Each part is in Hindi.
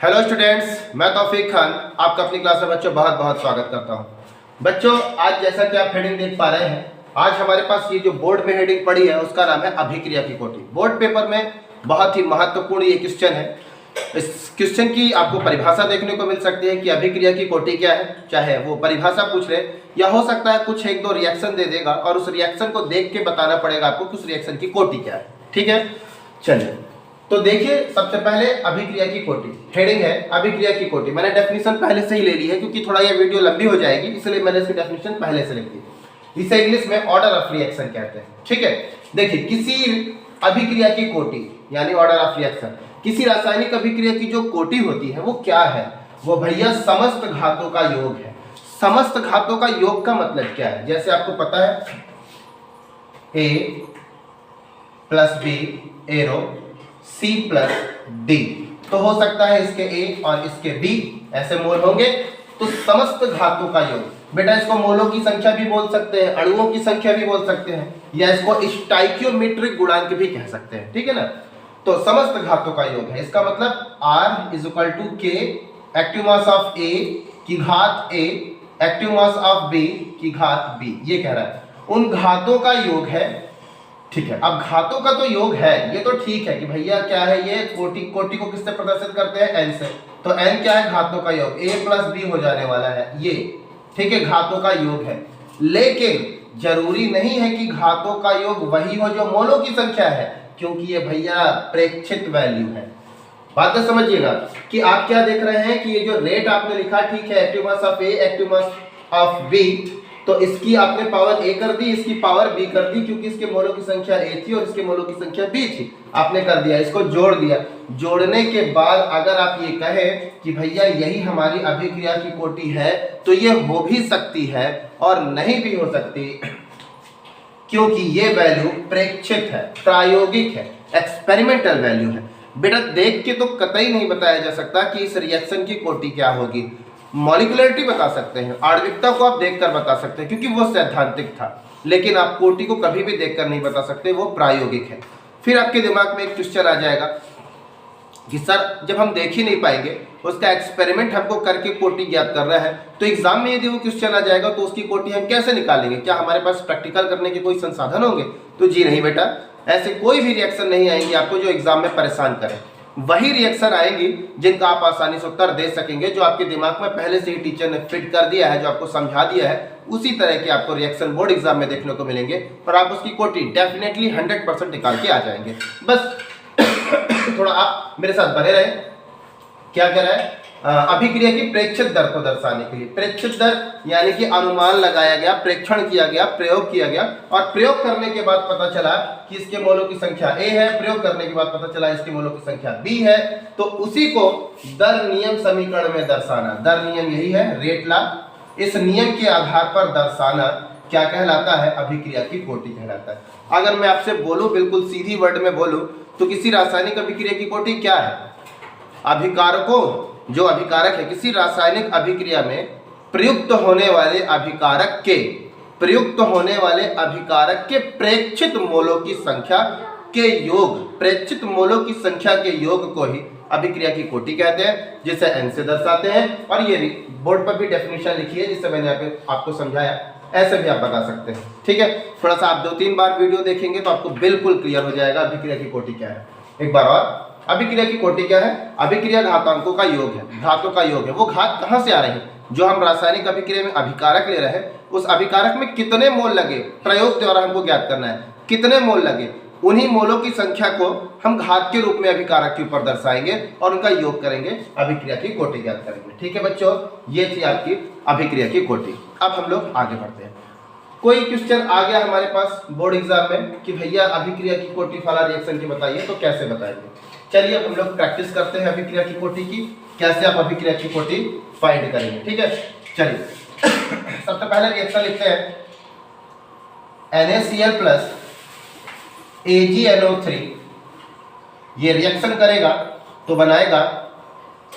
हेलो स्टूडेंट्स, मैं तौफीक खान आपका अपनी क्लास में बच्चों बहुत बहुत स्वागत करता हूं। बच्चों, आज जैसा कि आप हेडिंग देख पा रहे हैं, आज हमारे पास ये जो बोर्ड में हेडिंग पड़ी है उसका नाम है अभिक्रिया की कोटि। बोर्ड पेपर में बहुत ही महत्वपूर्ण ये क्वेश्चन है। इस क्वेश्चन की आपको परिभाषा देखने को मिल सकती है कि अभिक्रिया की कोटि क्या है। चाहे वो परिभाषा पूछ ले या हो सकता है कुछ एक दो रिएक्शन दे देगा और उस रिएक्शन को देख के बताना पड़ेगा आपको कि उस रिएक्शन की कोटि क्या है। ठीक है, चलिए तो देखिए, सबसे पहले अभिक्रिया की कोटि हेडिंग है अभिक्रिया की कोटि। मैंने डेफिनेशन पहले से ही ले ली है क्योंकि थोड़ा ये वीडियो लंबी हो जाएगी, इसलिए मैंने इसकी डेफिनेशन पहले से लिख दी। इसे इंग्लिश में ऑर्डर ऑफ रिएक्शन कहते हैं। ठीक है, देखिए किसी अभिक्रिया की कोटि यानी ऑर्डर ऑफ रिएक्शन, किसी रासायनिक अभिक्रिया की जो कोटि होती है वो क्या है? वो भैया समस्त घातों का योग है। समस्त घातों का योग का मतलब क्या है? जैसे आपको पता है A plus B arrow C plus D, तो हो सकता है इसके A और इसके B ऐसे मोल होंगे। तो समस्त घातों का योग, बेटा इसको मोलों की संख्या भी बोल सकते हैं, अणुओं की संख्या भी बोल सकते हैं, या इसको स्टाइकियोमेट्रिक गुणांक भी कह सकते हैं। ठीक है ना, तो समस्त घातों का योग है। इसका मतलब R is equal to K active mass of A की घात A active mass of B की घात B, ये कह रहा है उन घातों का योग है। ठीक है, अब घातों का तो योग है, ये तो ठीक है कि भैया क्या है, ये कोटि को किससे प्रदर्शित करते हैं? n से। तो n क्या है? घातों का योग, a प्लस बी हो जाने वाला है ये। ठीक है, घातों का योग है, लेकिन जरूरी नहीं है कि घातों का योग वही हो जो मोलों की संख्या है, क्योंकि ये भैया प्रेक्षित वैल्यू है। बात तो समझिएगा कि आप क्या देख रहे हैं कि ये जो रेट आपने लिखा, ठीक है, active mass of A active mass of B, तो इसकी आपने पावर a कर दी, इसकी पावर b कर दी, क्योंकि इसके मोलों की संख्या a थी और इसके मोलों की संख्या b थी। आपने कर दिया, इसको जोड़ दिया। जोड़ने के बाद अगर आप ये कहें कि भैया यही हमारी अभिक्रिया की कोटि है, तो ये हो भी सकती है और नहीं भी हो सकती, क्योंकि ये वैल्यू प्रेक्षित है, प्रायोगिक है, एक्सपेरिमेंटल वैल्यू है। बेटा देख के तो कतई नहीं बताया जा सकता कि इस रिएक्शन की कोटि क्या होगी। मॉलिक्युलरिटी बता सकते हैं, आणविकता को आप देखकर बता सकते हैं क्योंकि वो सैद्धांतिक था, लेकिन आप कोटि को कभी भी देखकर नहीं बता सकते, वो प्रायोगिक है। फिर आपके दिमाग में एक क्वेश्चन आ जाएगा कि सर जब हम देख ही नहीं पाएंगे, उसका एक्सपेरिमेंट हमको करके कोटि ज्ञात कर रहा है, तो एग्जाम में यदि वो क्वेश्चन आ जाएगा तो उसकी कोटि हम कैसे निकालेंगे? क्या हमारे पास प्रैक्टिकल करने के कोई संसाधन होंगे? तो जी नहीं बेटा, ऐसे कोई भी रिएक्शन नहीं आएंगे आपको जो एग्जाम में परेशान करें। वही रिएक्शन आएंगी जिनका आप आसानी से उत्तर दे सकेंगे, जो आपके दिमाग में पहले से ही टीचर ने फिट कर दिया है, जो आपको समझा दिया है, उसी तरह के आपको रिएक्शन बोर्ड एग्जाम में देखने को मिलेंगे और आप उसकी कोटि डेफिनेटली 100% निकाल के आ जाएंगे। बस थोड़ा आप मेरे साथ बने रहे। क्या कह रहा है? अभिक्रिया की प्रेक्षित दर को दर्शाने के लिए, प्रेक्षित दर यानी कि अनुमान लगाया गया, प्रेक्षण किया गया, प्रयोग किया गया, और प्रयोग करने के बाद पता चला कि इसके मोलों की संख्या a है, प्रयोग करने के बाद पता चला इसके मोलों की संख्या b है, तो उसी को दर नियम समीकरण में दर्शाना। दर नियम यही है, रेट लॉ, इस नियम के आधार पर दर्शाना क्या कहलाता है? अभिक्रिया की कोटि कहलाता है। अगर मैं आपसे बोलूं, बिल्कुल सीधी वर्ड में बोलूं, तो किसी रासायनिक अभिक्रिया की कोटि क्या है? अभिकारकों, जो अभिकारक है किसी रासायनिक अभिक्रिया में प्रयुक्त होने वाले अभिकारक के प्रेक्षित मोलों की संख्या के योग, प्रेक्षित मोलों की संख्या के योग को ही अभिक्रिया की कोटि कहते हैं, जिसे n से दर्शाते हैं। और ये बोर्ड पर भी डेफिनेशन लिखी है जिससे मैंने यहाँ पे आपको समझाया, ऐसे भी आप बता सकते हैं। ठीक है, थोड़ा सा आप 2-3 बार वीडियो देखेंगे तो आपको बिल्कुल क्लियर हो जाएगा अभिक्रिया की कोटि क्या है। एक बार और, अभिक्रिया की कोटि क्या है? अभिक्रिया घातांकों का योग है, घातों का योग है। वो घात कहाँ से आ रहे हैं? जो हम रासायनिक अभिक्रिया में अभिकारक ले रहे हैं, उस अभिकारक में कितने मोल लगे, प्रयोग द्वारा हमको ज्ञात करना है कितने मोल लगे। उन्हीं मोलों की संख्या को हम घात के रूप में अभिकारक के ऊपर दर्शाएंगे और उनका योग करेंगे, अभिक्रिया की कोटि ज्ञात करेंगे। ठीक है बच्चों, ये थी आपकी अभिक्रिया की कोटि। अब हम लोग आगे बढ़ते हैं। कोई क्वेश्चन आ गया हमारे पास बोर्ड एग्जाम में कि भैया अभिक्रिया की कोटि फला रिएक्शन की बताइए, तो कैसे बताएंगे? चलिए अब हम लोग प्रैक्टिस करते हैं अभिक्रिया की कोटि की, कैसे आप अभिक्रिया की कोटि फाइंड करेंगे। ठीक है, चलिए सबसे पहले रिएक्शन लिखते हैं, NaCl प्लस AgNO3, ये रिएक्शन करेगा तो बनाएगा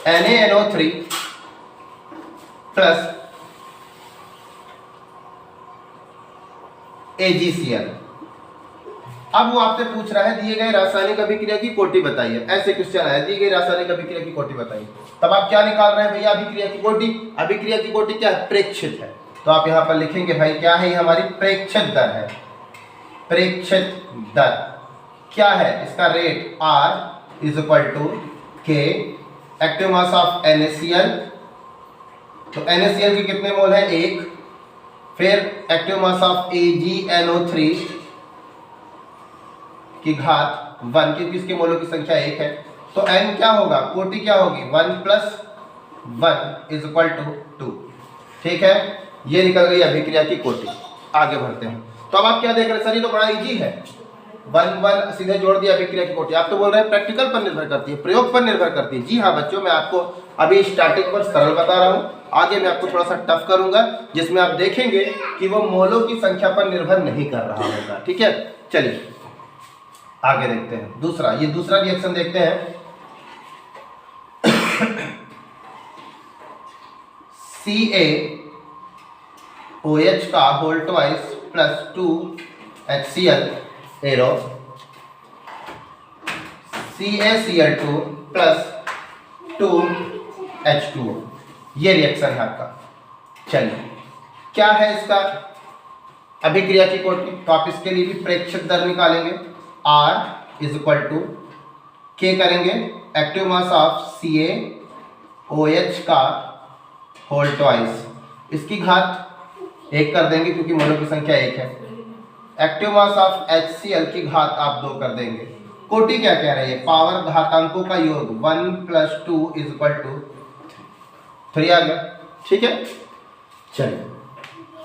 NaNO3 प्लस AgCl। अब वो आपसे पूछ रहा है दिए गए रासायनिक अभिक्रिया की कोटि बताइए, ऐसे क्वेश्चन आया दी गई रासायनिक अभिक्रिया की कोटि बताइए। तब आप क्या निकाल रहे हैं भैया, अभिक्रिया की कोटि। अभिक्रिया की कोटि क्या है, प्रेक्षित है, तो आप यहाँ पर लिखेंगे भाई क्या है, ये हमारी प्रेक्षित दर है। प्रेक्षित दर क्या है, इसका rate R is equal to K, active mass of NaCl, तो NaCl के कितने मोल है, 1, फिर एक्टिव मास ऑफ AgNO3 की घात 1, क्योंकि इसके मोलों की संख्या 1 है, तो N क्या होगा, कोटि क्या होगी, 1 + 1 इज इक्वल टू 2। ठीक है, ये निकल गई अभिक्रिया की कोटि। आगे बढ़ते हैं। तो अब आप क्या देख रहे हैं, सर ये तो बड़ा इजी है, 1 सीधे जोड़ दिया अभिक्रिया की कोटि। आप तो बोल रहे हैं प्रैक्टिकल पर निर्भर करती है, प्रयोग पर निर्भर करती है। जी हाँ बच्चों, मैं आपको अभी स्टार्टिंग पर सरल बता रहा हूँ, आगे मैं आपको थोड़ा सा टफ करूंगा, जिसमें आप देखेंगे कि वो मोलों की संख्या पर निर्भर नहीं कर रहा होगा। ठीक है, चलिए आगे देखते हैं। दूसरा, ये दूसरा रिएक्शन देखते हैं। CaOH का whole twice plus 2HCl arrow CaCl2 plus 2H2O, ये रिएक्शन है आपका। चलिए क्या है इसका अभिक्रिया की कोटि, तो आप इसके लिए भी प्रेक्षक दर निकालेंगे, R is equal to K करेंगे, एक्टिव मास ऑफ CaOH का होल ट्वाइस, इसकी घात 1 कर देंगे क्योंकि मोलों की संख्या 1 है, एक्टिव मास ऑफ HCl की घात आप 2 कर देंगे। कोटि क्या कह रही है, पावर घातांकों का योग 1 + 2 इज इक्वल टू 3 आ गया। ठीक है, चलिए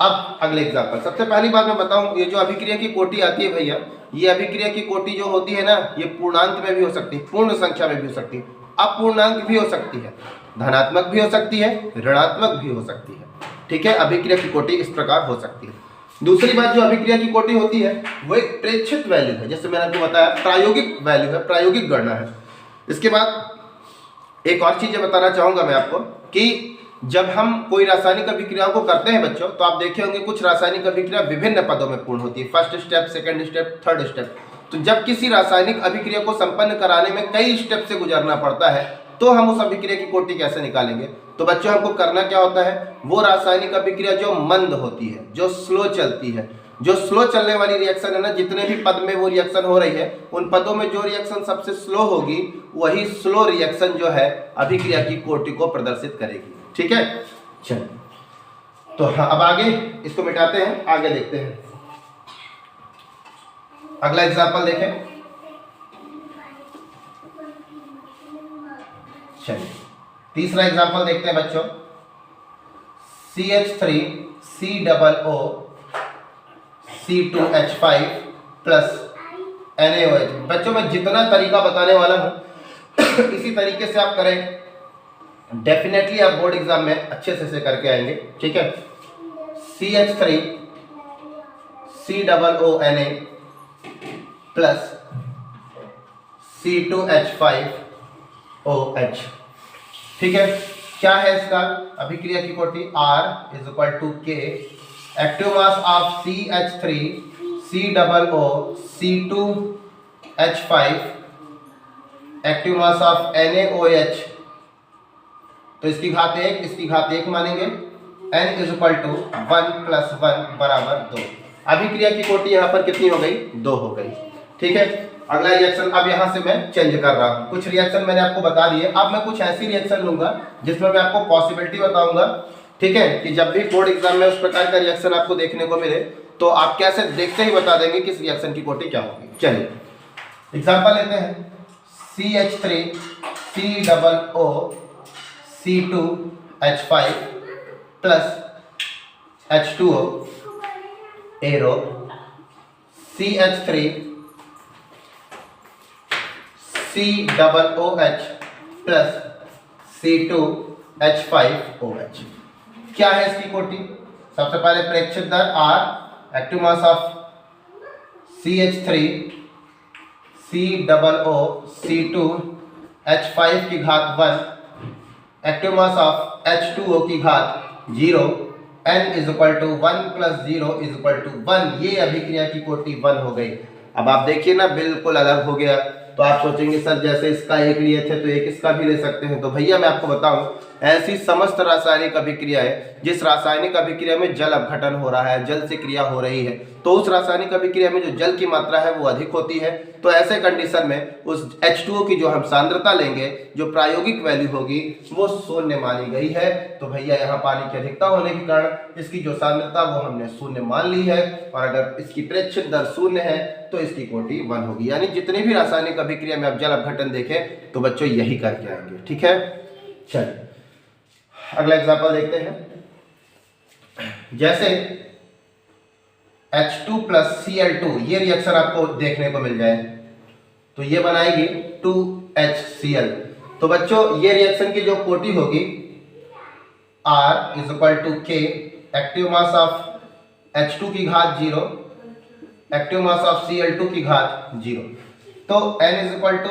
अब अगले एग्जांपल। सबसे पहली बात मैं बताऊं, ये जो अभिक्रिया की कोटि आती है भैया, ये अभिक्रिया की कोटि जो होती है ना, ये पूर्णांक में भी हो सकती है, पूर्ण संख्या में भी हो सकती है, अपूर्णांक भी हो सकती है, धनात्मक भी हो सकती है, ऋणात्मक भी हो सकती है। ठीक है, अभिक्रिया की कोटि इस प्रकार हो सकती है। दूसरी बात, जो अभिक्रिया की कोटि होती है वो एक प्रेक्षित वैल्यू है, जैसे मैंने आपको बताया प्रायोगिक वैल्यू है, प्रायोगिक गणना है। इसके बाद एक और चीज़ बताना चाहूँगा मैं आपको कि जब हम कोई रासायनिक अभिक्रियाओं को करते हैं बच्चों, तो आप देखे होंगे कुछ रासायनिक अभिक्रिया विभिन्न पदों में पूर्ण होती है, first step, second step, third step. तो जब किसी रासायनिक अभिक्रिया को संपन्न कराने में कई स्टेप से गुजरना पड़ता है, तो हम उस अभिक्रिया की कोटि कैसे निकालेंगे। तो बच्चों हमको करना क्या होता है, वो रासायनिक अभिक्रिया जो मंद होती है, जो स्लो चलती है, जो स्लो चलने वाली रिएक्शन है ना, जितने भी पद में वो रिएक्शन हो रही है, उन पदों में जो रिएक्शन सबसे स्लो होगी, वही स्लो रिएक्शन जो है अभिक्रिया की कोटि को प्रदर्शित करेगी। ठीक है, चलिए तो हाँ, अब आगे इसको मिटाते हैं, आगे देखते हैं। अगला एग्जाम्पल देखें। चलिए तीसरा एग्जाम्पल देखते हैं बच्चों। CH3COO C2H5 plus NaOH। बच्चों मैं जितना तरीका बताने वाला हूं इसी तरीके से आप करें, डेफिनेटली आप बोर्ड एग्जाम में अच्छे से करके आएंगे। ठीक है, CH3 COO Na plus C2H5OH। ठीक है, क्या है इसका अभिक्रिया की कोटि, R is equal to K, active mass of CH3 COO C2H5, active mass of NaOH, तो इसकी घात 1, इसकी घात 1 मानेंगे, N इज इक्वल टू 1 + 1 बराबर 2। अभिक्रिया की कोटि यहाँ पर कितनी हो गई, 2 हो गई। ठीक है, अगला रिएक्शन अब यहाँ से मैं चेंज कर रहा हूँ, कुछ रिएक्शन मैंने आपको बता दिए, अब मैं कुछ ऐसी रिएक्शन लूंगा जिसमें मैं आपको पॉसिबिलिटी बताऊंगा। ठीक है, कि जब भी बोर्ड एग्जाम में उस प्रकार का रिएक्शन आपको देखने को मिले तो आप कैसे देखते ही बता देंगे कि इस रिएक्शन की कोटि क्या होगी। चलिए एग्जाम्पल लेते हैं। CH3COO C2H5 plus H2O arrow CH3 COOH plus C2H5OH। क्या है इसकी कोटि, सबसे पहले प्रेक्षित दर R, active mass of CH3 COO C2H5 की घात 1, एक्टिव मास ऑफ H2O की घात 0, N is equal to 1 + 0 is equal to 1। ये अभिक्रिया की कोटि 1 हो गई। अब आप देखिए ना बिल्कुल अलग हो गया। तो आप सोचेंगे सर जैसे इसका एक लिए थे तो एक इसका भी ले सकते हैं। तो भैया मैं आपको बताऊं, ऐसी समस्त रासायनिक अभिक्रिया है जिस रासायनिक अभिक्रिया में जल अपघटन हो रहा है, जल से क्रिया हो रही है, तो उस रासायनिक अभिक्रिया में जो जल की मात्रा है वो अधिक होती है। तो ऐसे कंडीशन में उस H2O की जो हम सांद्रता लेंगे, जो प्रायोगिक वैल्यू होगी वो शून्य मानी गई है। तो भैया यहाँ पानी की अधिकता होने के कारण इसकी जो सांद्रता वो हमने शून्य मान ली है, और अगर इसकी प्रेक्षित दर शून्य है तो इसकी कोटि 1 होगी। यानी जितनी भी रासायनिक अभिक्रिया में आप जल अपघटन देखें तो बच्चों यही करके आएंगे। ठीक है, चलिए अगला एग्जांपल देखते हैं। जैसे H2 प्लस Cl2 ये रिएक्शन आपको देखने को मिल जाए तो ये बनाएगी 2HCl। तो बच्चों ये रिएक्शन की जो कोटि होगी R is equal to K, active mass of H2 की घात 0, एक्टिव मास ऑफ Cl2 की घात 0। तो N is equal to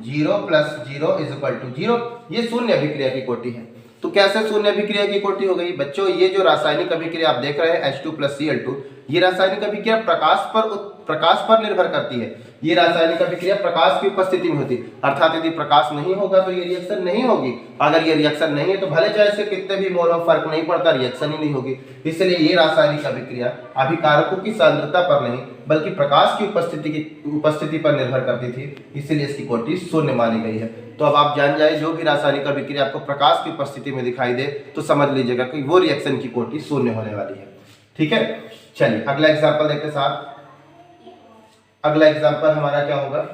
0 plus 0 is equal to 0। ये शून्य अभिक्रिया की कोटि है। तो कैसे शून्य अभिक्रिया की कोटि हो गई बच्चों? ये जो रासायनिक अभिक्रिया आप देख रहे हैं H2 प्लस Cl2, ये रासायनिक अभिक्रिया प्रकाश पर निर्भर करती है। ये रासायनिक अभिक्रिया प्रकाश की उपस्थिति में होती है, अर्थात यदि प्रकाश नहीं होगा तो ये रिएक्शन नहीं होगी। अगर ये रिएक्शन नहीं है तो भले चाहे इसके कितने भी मोल हो फर्क नहीं पड़ता, रिएक्शन ही नहीं होगी। इसलिए ये रासायनिक अभिक्रिया अभिकारकों की सांद्रता पर नहीं बल्कि प्रकाश की उपस्थिति पर निर्भर करती थी, इसलिए इसकी कोटि शून्य मानी गई है। तो अब आप जान जाए जो भी रासायनिक अभिक्रिया आपको प्रकाश की उपस्थिति में दिखाई दे तो समझ लीजिएगा कि वो रिएक्शन की कोटि शून्य होने वाली है। ठीक है, चलिए अगला एग्जांपल देखते हैं साहब। अगला एग्जांपल हमारा क्या होगा?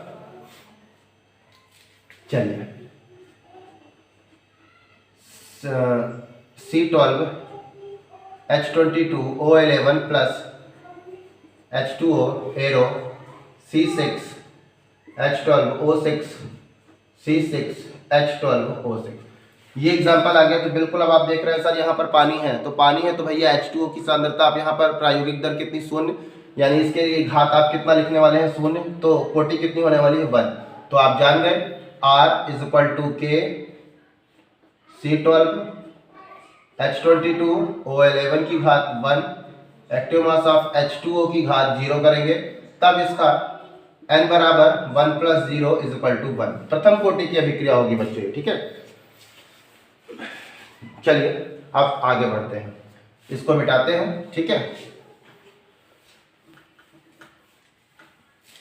चलिए C12 H22 O11 plus H2O arrow C6 H12 O6 C6 H12 O6। ये एग्जांपल आ गया। तो बिल्कुल अब आप देख रहे हैं सर यहाँ पर पानी है, तो पानी है तो भैया H2O की सांद्रता आप यहाँ पर प्रायोगिक दर कितनी? शून्य, यानी इसके घात आप कितना लिखने वाले हैं? शून्य। तो कोटि कितनी होने वाली है? 1। तो आप जान गए R is equal to K C12 H22 O11 की घात 1, एक्टिव मास ऑफ H2O की घात 0 करेंगे, तब इसका n बराबर 1 प्लस 0 इज इक्वल टू 1। प्रथम कोटि की अभिक्रिया होगी बच्चों। ठीक है, चलिए अब आगे बढ़ते हैं, इसको मिटाते हैं। ठीक है,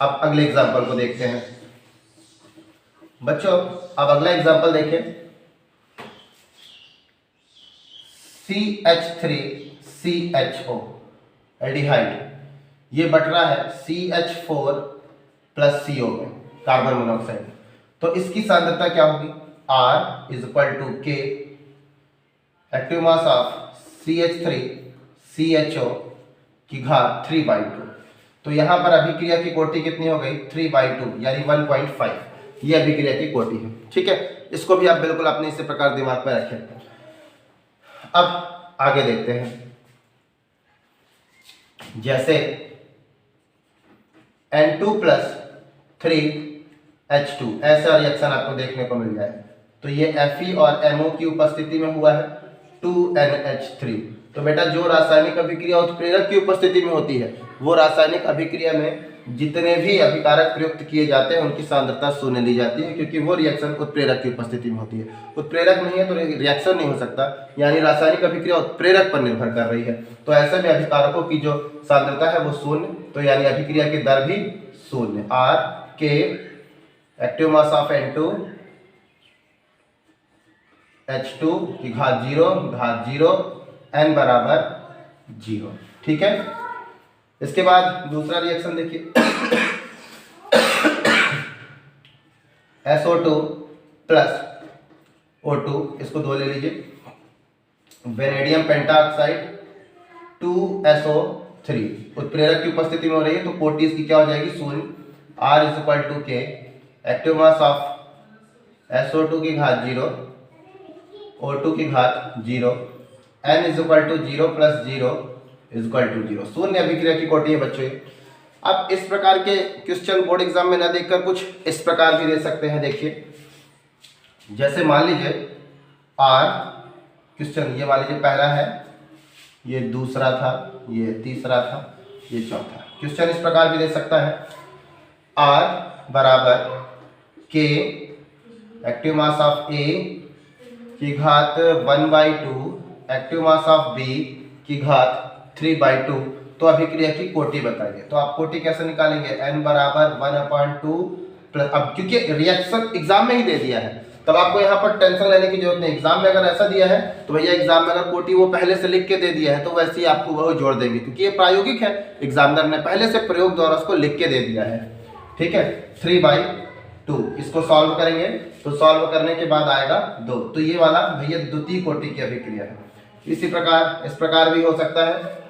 अब अगले एग्जांपल को देखते हैं बच्चों। अब अगला एग्जांपल देखें, CH3CHO एल्डिहाइड, ये बट रहा है CH4 प्लस CO में, कार्बन मोनोऑक्साइड। तो इसकी सांद्रता क्या होगी? R is equal to K, active mass of CH3CHO की घात 3/2। तो यहाँ पर अभिक्रिया की कोटि कितनी हो गई? 3/2 यानी 1.5। ये अभिक्रिया की कोटि है। ठीक है, इसको भी आप बिल्कुल अपने इसी प्रकार दिमाग में रखें। अब आगे देखते हैं, जैसे N2 प्लस 3H2 ऐसा रिएक्शन आपको देखने को मिल जाए तो ये Fe और MO की उपस्थिति में हुआ है 2NH3। तो बेटा जो रासायनिक अभिक्रिया उत्प्रेरक की उपस्थिति में होती है वो रासायनिक अभिक्रिया में जितने भी अभिकारक प्रयुक्त किए जाते हैं उनकी सांद्रता शून्य ली जाती है, क्योंकि वो रिएक्शन उत्प्रेरक की उपस्थिति में होती है। उत्प्रेरक नहीं है तो रिएक्शन नहीं हो सकता, यानी रासायनिक अभिक्रिया उत्प्रेरक पर निर्भर कर रही है। तो ऐसे में अभिकारकों की जो सांद्रता है वो शून्य, तो यानी अभिक्रिया की दर भी शून्य। R K, active mass of N2 H2 की घात 0 N बराबर 0। ठीक है, इसके बाद दूसरा रिएक्शन देखिए, SO2 प्लस O2, इसको 2 ले लीजिए, वेनेडियम पेंटाऑक्साइड 2SO3 उत्प्रेरक की उपस्थिति में हो रही है। तो कोटि इसकी क्या हो जाएगी? शून्य। R is equal to K, active mass of SO2 की घात 0, O2 की घात 0, N is equal to 0 plus 0 is equal to 0। शून्य अभिक्रिया की कोटि है बच्चों। अब इस प्रकार के क्वेश्चन बोर्ड एग्जाम में ना देखकर कुछ इस प्रकार भी दे सकते हैं। देखिए, जैसे मान लीजिए R क्वेश्चन, ये मान लीजिए पहला है, ये दूसरा था, ये तीसरा था, ये चौथा। क्वेश्चन इस प्रकार भी दे सकता है, R बराबर K active mass of A की घात 1/2 एक्टिव मास ऑफ B की घात 3/2। तो अभिक्रिया की कोटि बताइए। तो आप कोटि कैसे निकालेंगे? n बराबर 1/2 प्लस, अब क्योंकि रिएक्शन एग्जाम में ही दे दिया है तब आपको यहाँ पर टेंशन लेने की जरूरत नहीं। एग्जाम में अगर ऐसा दिया है तो भैया एग्जाम में अगर कोटि वो पहले से लिख के दे दिया है तो वैसे ही आपको वो जोड़ देंगे, क्योंकि ये प्रायोगिक है, एग्जामिनर ने पहले से प्रयोग द्वारा उसको लिख के दे दिया है। ठीक है, 3/2 इसको सॉल्व करेंगे तो सॉल्व करने के बाद आएगा 2। तो ये वाला भैया द्वितीय कोटि की अभिक्रिया है। इसी प्रकार इस प्रकार भी हो सकता है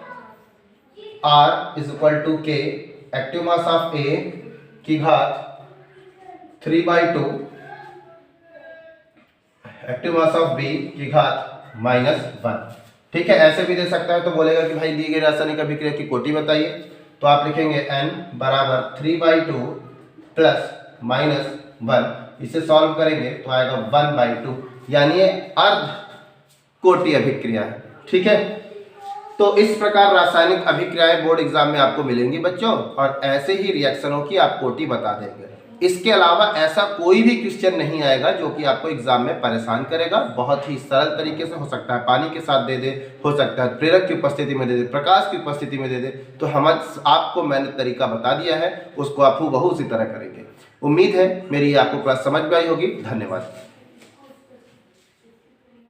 R = K active mass of A की घात 3/2 एक्टिव मास ऑफ B की घात -1। ठीक है, ऐसे भी दे सकता है। तो बोलेगा कि भाई दी गई रासायनिक अभिक्रिया की कोटि बताइए। तो आप लिखेंगे n बराबर 3/2 प्लस -1, इसे सॉल्व करेंगे तो आएगा 1/2, यानी ये अर्ध कोटि अभिक्रिया है। ठीक है, तो इस प्रकार रासायनिक अभिक्रियाएं बोर्ड एग्जाम में आपको मिलेंगी बच्चों, और ऐसे ही रिएक्शनों की आप कोटि बता देंगे। इसके अलावा ऐसा कोई भी क्वेश्चन नहीं आएगा जो कि आपको एग्जाम में परेशान करेगा। बहुत ही सरल तरीके से हो सकता है पानी के साथ दे दे, हो सकता है प्रेरक की उपस्थिति में दे दे, प्रकाश की उपस्थिति में दे दे। तो हम आपको मैंने तरीका बता दिया है, उसको आप हूबहू उसी तरह करेंगे। उम्मीद है मेरी आपको क्लास समझ में आई होगी। धन्यवाद।